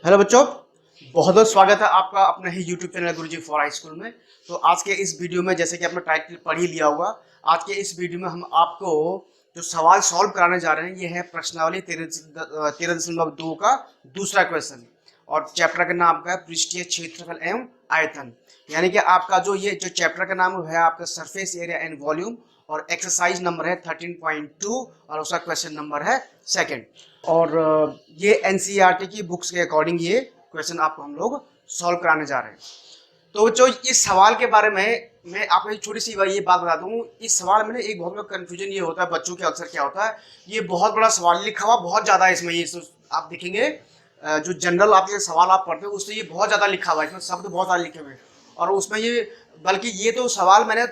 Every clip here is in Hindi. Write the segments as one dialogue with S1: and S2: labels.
S1: हेलो बच्चों, बहुत बहुत स्वागत है आपका अपने ही YouTube channel Guruji for high school में। तो आज के इस वीडियो में, जैसे कि आपने टाइटल पढ़ ही लिया होगा, आज के इस वीडियो में हम आपको जो सवाल सॉल्व कराने जा रहे हैं ये है प्रश्नावली 13.2 का दूसरा क्वेश्चन। और चैप्टर का नाम का है पृष्ठीय क्षेत्रफल एवं आयतन। यानी कि आपका जो ये जो चैप्टर का नाम है आपका सरफेस एरिया एंड वॉल्यूम, और एक्सरसाइज नंबर है 13.2 और उसका क्वेश्चन नंबर है सेकंड। और ये एनसीईआरटी की बुक्स के अकॉर्डिंग ये क्वेश्चन आपको हम लोग सॉल्व कराने जा रहे हैं। तो जो इस सवाल के बारे में मैं आपको एक छोटी सी ये बात बता दूं, इस सवाल में एक बहुत बड़ा कंफ्यूजन ये होता है बच्चों के अक्सर क्या होता है, ये बहुत बड़ा सवाल लिखा हुआ बहुत ज्यादा है इसमें। ये आप देखेंगे जो जनरल आपके सवाल आप पढ़ते हो उससे ये बहुत ज्यादा लिखा हुआ है, इसमें शब्द बहुत ज्यादा लिखे हुए हैं। और उसमें ये बल्कि ये तो सवाल मैंने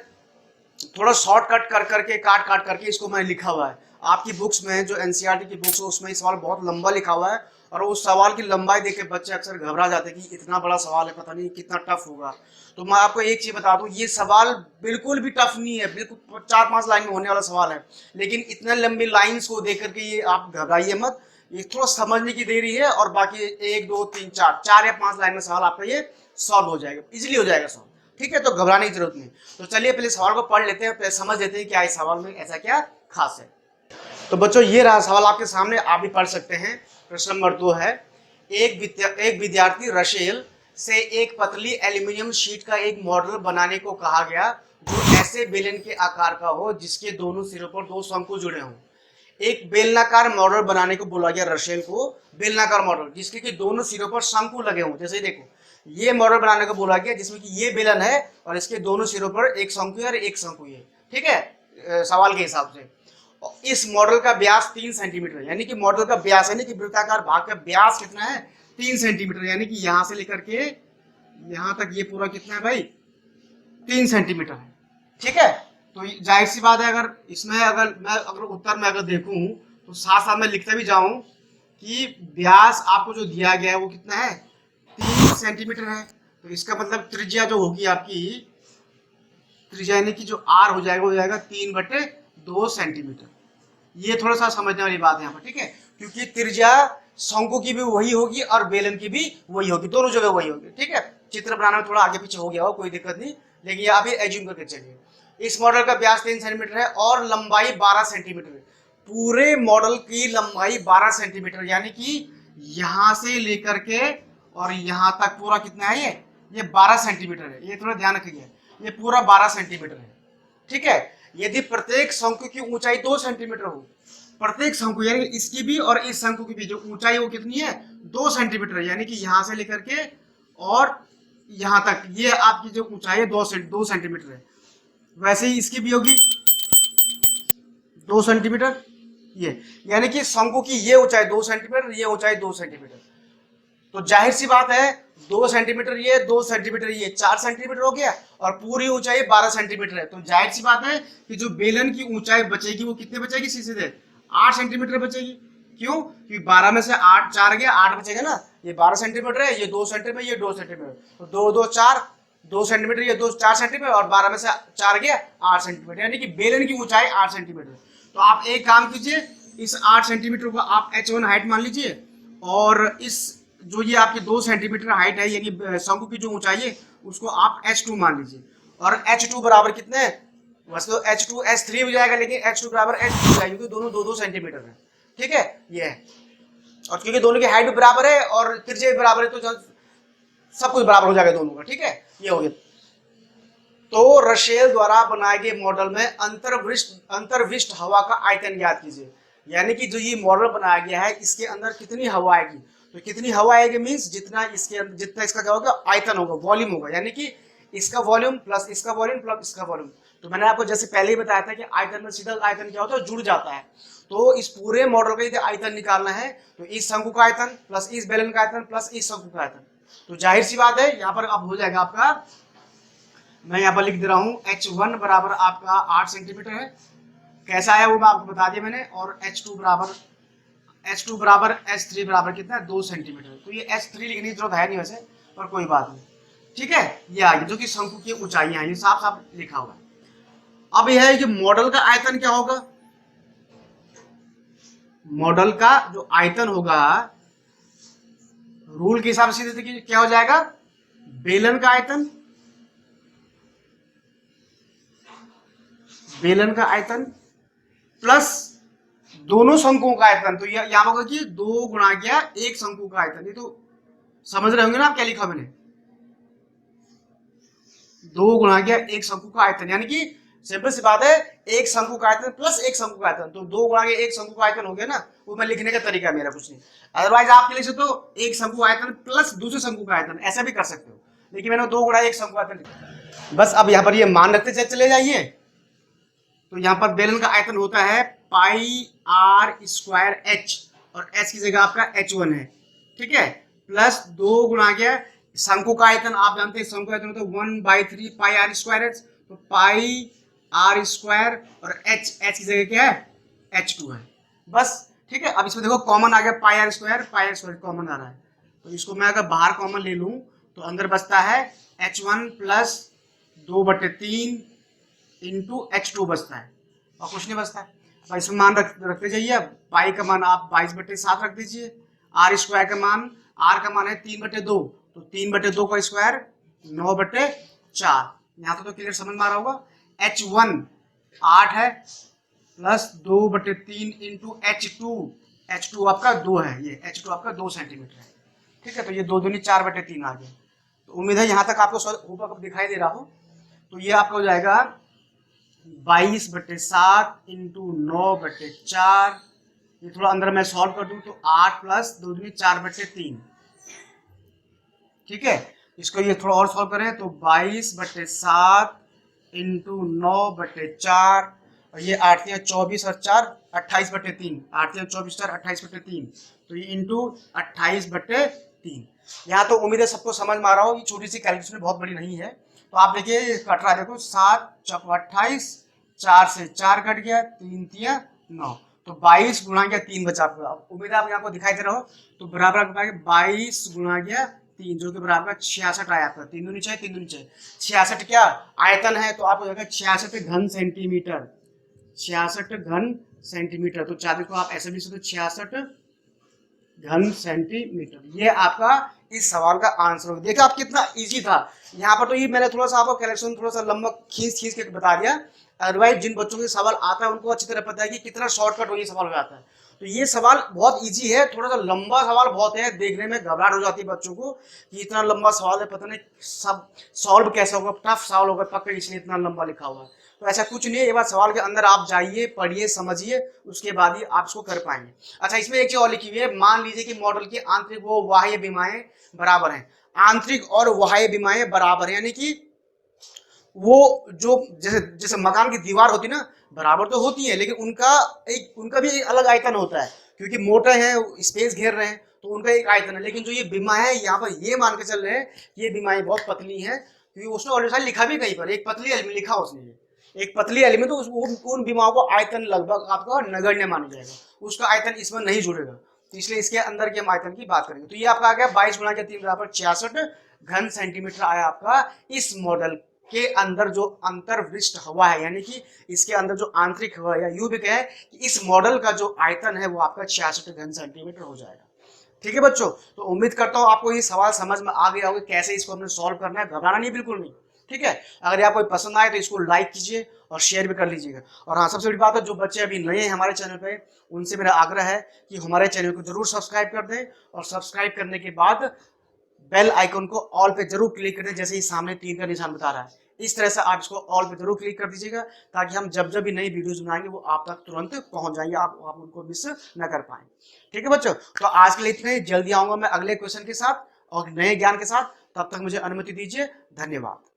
S1: थोड़ा शॉर्टकट कर करके काट काट करके इसको मैंने लिखा हुआ है। आपकी बुक्स में जो एनसीईआरटी की बुक्स है उसमें ये सवाल बहुत लंबा लिखा हुआ है, और उस सवाल की लंबाई देख के बच्चे अक्सर घबरा जाते हैं कि इतना बड़ा सवाल है, पता नहीं कितना टफ होगा। तो मैं आपको एक चीज बता दूं, ये सवाल बिल्कुल भी टफ नहीं है, बिल्कुल 4-5 लाइन में होने वाला सवाल है। लेकिन इतने लंबी लाइंस को देख करके ये आप घबराइए मत, ये थोड़ा समझने की देरी है। और बाकी 1 2 3 4 या 5 लाइन में सवाल आपका ये सॉल्व हो जाएगा, इजिली हो जाएगा सॉल्व। ठीक है, तो घबराने की जरूरत नहीं। तो चलिए पहले सवाल को पढ़ लेते हैं, पहले समझ लेते हैं क्या इस सवाल में ऐसा क्या खास है। तो बच्चों ये रहा सवाल आपके सामने, आप भी पढ़ सकते हैं। प्रश्न नंबर 2 है, एक विद्यार्थी रशेल से एक पतली एल्यूमिनियम शीट का एक मॉडल बनाने को कहा गया जो ऐसे बेलन के आकार का हो जिसके दोनों सिरों पर 2 शंकु जुड़े हों। एक बेलनाकार मॉडल बनाने को बोला गया रशेल को, बेलनाकार मॉडल जिसके कि दोनों सिरों पर शंकु लगे हों। जैसे देखो ये मॉडल बनाने को बोला गया जिसमें कि ये बेलन है और इसके दोनों सिरों पर एक शंकु है और एक शंकु है। ठीक है, सवाल के हिसाब से इस मॉडल का व्यास 3 सेंटीमीटर है। यानी कि मॉडल का व्यास यानी कि वृत्ताकार भाग का व्यास कितना है, 3 सेंटीमीटर। यानी कि यहां से लेकर के यहां तक ये पूरा कितना है भाई, 3 सेंटीमीटर है। ठीक है, तो जाहिर सी बात है अगर इसमें अगर उत्तर में अगर देखूं तो साथ साथ में लिखते भी जाऊं कि व्यास आपको जो दिया गया है वो कितना है, 3 सेंटीमीटर है। तो इसका मतलब त्रिज्या जो होगी आपकी, त्रिज्या यानी कि जो आर हो जाएगा वो हो जाएगा 3/2 सेंटीमीटर। ये थोड़ा सा समझने वाली बात है यहाँ पर। ठीक है, क्योंकि त्रिज्या शंकु की भी वही होगी और बेलन की भी वही होगी, दोनों जगह वही होगी। ठीक है, चित्र बनाने में थोड़ा आगे पीछे हो गया हो कोई दिक्कत नहीं, लेकिन ये अभी एज्यूम करके चलिए। इस मॉडल का व्यास 3 सेंटीमीटर है और लंबाई 12 सेंटीमीटर है। पूरे मॉडल की लंबाई 12 सेंटीमीटर, यानी कि यहां से लेकर के और यहां तक पूरा कितना है, ये 12 सेंटीमीटर है। ये थोड़ा ध्यान रखिए, ये पूरा 12 सेंटीमीटर है। ठीक है, यदि प्रत्येक शंकु की ऊंचाई 2 सेंटीमीटर हो, प्रत्येक शंकु यानी इसकी भी और इस शंकु की भी जो ऊंचाई वो कितनी है, 2 सेंटीमीटर। यानी कि यहां से लेकर के और यहां तक ये आपकी जो ऊंचाई है 2 सेंटीमीटर है। वैसे ही इसकी भी होगी 2 सेंटीमीटर। ये यानी कि शंकु की ये ऊंचाई 2 सेंटीमीटर, ये ऊंचाई 2 सेंटीमीटर। तो जाहिर सी बात है 2 सेंटीमीटर ये, 2 सेंटीमीटर ये, 4 सेंटीमीटर हो गया और पूरी ऊंचाई 12 सेंटीमीटर है। तो जाहिर सी बात है कि जो बेलन की ऊंचाई बचेगी वो कितने बचेगी, सीधे 8 सेंटीमीटर बचेगी। क्यों, क्योंकि 12 में से 8 4 गया, 8 बचेगा ना। ये 12 सेंटीमीटर है, ये 2 सेंटीमीटर, ये 2 सेंटीमीटर, तो 2 2 4, 2 सेंटीमीटर, ये 2 4 सेंटीमीटर और 12 में से 4 गया 8 सेंटीमीटर। यानी कि बेलन की ऊंचाई 8 सेंटीमीटर। तो आप एक काम कीजिए, इस 8 सेंटीमीटर को आप h1 हाइट मान लीजिए, और इस जो ये आपकी 2 सेंटीमीटर हाइट है यानी शंकु की जो ऊंचाई है उसको आप h2 मान लीजिए। और h2 बराबर कितने है, वैसे तो h2 h3 हो जाएगा, लेकिन h2 बराबर h2 हो जाएगा क्योंकि दोनों 2 सेंटीमीटर है। ठीक है, ये है। और क्योंकि दोनों की हाइट भी बराबर है और त्रिज्या भी बराबर है तो सब कुछ बराबर हो जाएगा दोनों का। ठीक है, ये हो गया। तो रशेल द्वारा बनाए गए मॉडल में अंतर्विष्ट हवा का आयतन ज्ञात कीजिए। यानी कि जो ये मॉडल बनाया गया है इसके अंदर कितनी हवा आएगी। तो कितनी हवा आएगी मींस जितना इसका क्या होगा, आयतन होगा, वॉल्यूम होगा। यानी कि इसका वॉल्यूम प्लस इसका वॉल्यूम प्लस इसका वॉल्यूम। तो मैंने आपको जैसे पहले ही बताया था कि आयतन में सीधा आयतन क्या होता है, जुड़ जाता है। तो इस पूरे मॉडल का यदि आयतन निकालना है तो इस शंकु का आयतन प्लस इस बेलन का आयतन प्लस इस शंकु का आयतन। तो जाहिर सी बात है यहाँ पर अब हो जाएगा आपका, मैं यहाँ पर लिख दे रहा हूँ h1 बराबर आपका 8 सेंटीमीटर है। कैसा है वो मैं आपको बता दिया मैंने। और h2 बराबर h3 बराबर कितना है, 2 सेंटीमीटर। तो ये h3 लिखने की जरूरत है नहीं वैसे, पर कोई बात नहीं। ठीक है, ये आ गया जो कि शंकु की ऊंचाइयां हैं, ये साफ साफ लिखा हुआ है। अब यह है कि मॉडल का आयतन क्या होगा, मॉडल का जो आयतन होगा रूल के हिसाब से देखिए क्या हो जाएगा, बेलन का आयतन, बेलन का आयतन प्लस दोनों शंकुओं का आयतन, तो यहां होगा कि 2 गुणा किया 1 शंकु का आयतन। ये तो समझ रहे होंगे ना आप क्या लिखा मैंने, 2 गुणा किया 1 शंकु का आयतन, यानी कि सिंपल सी बात है, 1 शंकु का आयतन प्लस 1 शंकु का आयतन, तो 2 गुणा के 1 शंकु का आयतन हो गया ना, वो मैं लिखने का तरीका मेरा कुछ नहीं। अदरवाइज आप लिख सकते हो 1 शंकु आयतन प्लस दूसरे शंकु का आयतन, ऐसा भी कर सकते हो, लेकिन मैंने 2 गुणा 1 शंकु आयतन लिखा। बस अब यहाँ पर ये मान रखते चले जाइए, तो यहाँ पर बेलन का आयतन होता है पाई आर स्क्वायर एच, और एच की जगह आपका H1 है, ठीक है, प्लस 2 गुणा गया शंकु का आयतन, आप जानते हैं शंकु का आयतन होता है 1/3 पाई आर स्क्वायर एच, तो पाई आर स्क्वायर और एच की जगह क्या है, H2 है, बस ठीक है। अब इसमें देखो कॉमन आ गया पाई आर स्क्वायर कॉमन आ रहा है, तो इसको मैं अगर बाहर कॉमन ले लूं तो अंदर बचता है H1 प्लस 2/3 इंटू H2 बचता है, और कुछ नहीं बचता है। अब इसमें मान रखते जाइए, पाई का मान आप 22/7 रख दीजिए, आर स्क्वायर का मान, आर का मान है 3/2, तो 3/2 का स्क्वायर 9/4, यहाँ तो क्लियर समझ में आ रहा होगा। H1 8 है प्लस 2/3 इंटू H2 आपका 2 है, ये H2 आपका 2 सेंटीमीटर है, ठीक है, तो ये 2 दूनी 4/3 आ गया। तो उम्मीद है यहाँ तक आपको होगा दिखाई दे रहा हो। तो ये आपका हो जाएगा 22/7 इंटू 9/4, ये थोड़ा अंदर मैं सॉल्व कर दूं तो 8 प्लस 2 दूनी 4/3, ठीक है। इसको ये थोड़ा और सॉल्व करें तो 22/7 इंटू 9/4, और ये 8 या 24 और 4 28/3, 8 या 24 4 28/3, तो ये इंटू 28/3। यहाँ तो उम्मीद है सबको समझ में आ रहा हो, ये छोटी सी कैलकुलेशन बहुत बड़ी नहीं है। तो आप देखिए कट रहा है, देखो 7 चौको 28, 4 से 4 कट गया, 3 3 9, तो 22 गुणा गया 3 बचा आपका। उम्मीद है आप यहाँ को दिखाई दे रहा हो, तो बराबर 22 गुणा गया 3, जो कि बराबर 66 आया आपका, 3 दूनी 6 3 दूनी 6, 66 क्या आयतन है, तो आप हो जाएगा 66 घन सेंटीमीटर, 66 घन सेंटीमीटर। तो चाहे को आप ऐसे भी सकते 66 घन सेंटीमीटर, ये आपका इस सवाल का आंसर होगा। देखा आप कितना इजी था। यहाँ पर तो ये मैंने थोड़ा सा आपको कैलकुलेशन थोड़ा सा लंबा खींच के बता दिया, अदरवाइज जिन बच्चों के सवाल आता है उनको अच्छी तरह पता है कि कितना शॉर्टकट हो ये सवाल में आता है। तो ये सवाल बहुत इजी है, थोड़ा सा लंबा सवाल बहुत है, देखने में घबराहट हो जाती है बच्चों को कि इतना लंबा सवाल है, पता नहीं सब सॉल्व कैसे होगा, टफ सवाल होगा पक्का, इसलिए इतना लंबा लिखा हुआ है। तो ऐसा कुछ नहीं है, ये बात सवाल के अंदर आप जाइए, पढ़िए, समझिए, उसके बाद ही आप इसको कर पाएंगे। अच्छा, इसमें एक चीज और लिखी हुई है, मान लीजिए कि मॉडल की आंतरिक व बाह्य विमाएं बराबर हैं, आंतरिक और बाह्य विमाएं बराबर है, यानी कि वो जो जैसे जैसे मकान की दीवार होती है ना, बराबर तो होती है, लेकिन उनका भी एक अलग आयतन होता है, क्योंकि मोटे हैं, स्पेस घेर रहे हैं, तो उनका एक आयतन है। लेकिन जो ये बीमा है, यहाँ पर ये मान के चल रहे हैं कि ये बीमाएं बहुत पतली हैं, क्योंकि उसने ऑलरेडी लिखा भी कहीं पर एक पतली एलिमेंट लिखा, उसने एक पतली एलिमेंट, तो उन बीमाओं को आयतन लगभग आपका नगण्य माना जाएगा, उसका आयतन इसमें नहीं जुड़ेगा, तो इसलिए इसके अंदर के हम आयतन की बात करेंगे। तो ये आपका आ गया 22 गुणा के 3 बराबर 66 घन सेंटीमीटर आया आपका इस मॉडल के अंदर जो अंतर्वृष्ट हवा है, यानी कि इसके अंदर जो आंतरिक हवा, या यूं भी कहे कि इस मॉडल का जो आयतन है वो आपका 66 घन सेंटीमीटर हो जाएगा। ठीक है बच्चों, तो उम्मीद करता हूं आपको ये सवाल समझ में आ गया होगा कैसे इसको हमने सॉल्व करना है, घबराना नहीं, बिल्कुल नहीं। ठीक है, अगर आपको पसंद आए तो इसको लाइक कीजिए और शेयर भी कर लीजिएगा। और हाँ, सबसे बड़ी बात है, जो बच्चे अभी नए हैं हमारे चैनल पे, उनसे मेरा आग्रह है कि हमारे चैनल को जरूर सब्सक्राइब कर दें, और सब्सक्राइब करने के बाद बेल आइकन को ऑल पे जरूर क्लिक कर दें, जैसे ही सामने तीर का निशान बता रहा है, इस तरह से आप इसको ऑल पे जरूर क्लिक कर दीजिएगा, ताकि हम जब जब भी नई वीडियोस बनाएंगे वो आप तक तुरंत पहुंच जाएंगे, आप उनको मिस न कर पाए। ठीक है बच्चों, तो आज के लिए इतना ही, जल्दी आऊंगा मैं अगले क्वेश्चन के साथ और नए ज्ञान के साथ, तब तक मुझे अनुमति दीजिए, धन्यवाद।